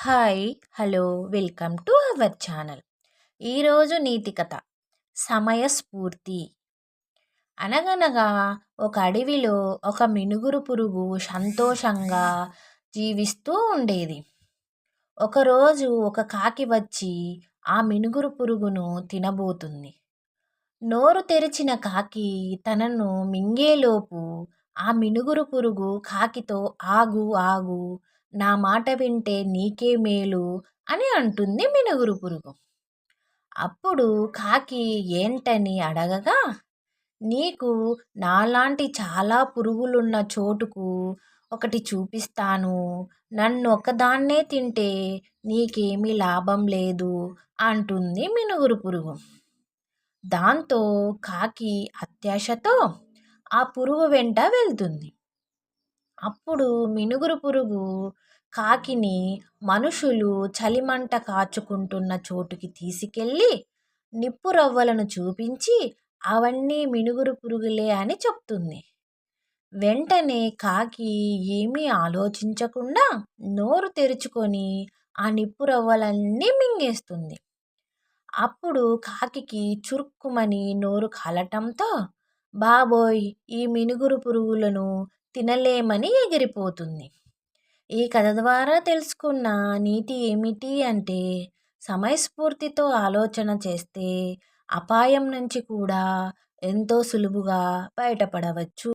Hi hello welcome to our channel. ఈరోజు నీతి కథ సమయస్ఫూర్తి. అనగనగా ఒక అడవిలో ఒక మినుగురు పురుగు సంతోషంగా జీవిస్తూ ఉండేది. ఒకరోజు ఒక కాకి వచ్చి ఆ మినుగురు పురుగును తినబోతుంది. నోరు తెరిచిన కాకి తనను మింగేలోపు ఆ మినుగురు పురుగు కాకితో ఆగు ఆగు, నా మాట వింటే నీకే మేలు అని అంటుంది మినుగురు పురుగు. అప్పుడు కాకి ఏంటని అడగగా, నీకు నాలాంటి చాలా పురుగులున్న చోటుకు ఒకటి చూపిస్తాను, నన్ను ఒకదాన్నే తింటే నీకేమీ లాభం లేదు అంటుంది మినుగురు పురుగు. దాంతో కాకి అత్యాశతో ఆ పురుగు వెంట వెళ్తుంది. అప్పుడు మినుగురు పురుగు కాకిని మనుషులు చలిమంట కాచుకుంటున్న చోటుకి తీసుకెళ్ళి నిప్పు రవ్వలను చూపించి అవన్నీ మినుగురు పురుగులే అని చెప్తుంది. వెంటనే కాకి ఏమీ ఆలోచించకుండా నోరు తెరుచుకొని ఆ నిప్పు రవ్వలన్నీ మింగేస్తుంది. అప్పుడు కాకికి చురుక్కుమని నోరు కాలటంతో, బాబోయ్, ఈ మినుగురు పురుగులను తినలేమని ఎగిరిపోతుంది. ఈ కథ ద్వారా తెలుసుకున్న నీతి ఏమిటి అంటే, సమయస్ఫూర్తితో ఆలోచన చేస్తే అపాయం నుంచి కూడా ఎంతో సులువుగా బయటపడవచ్చు.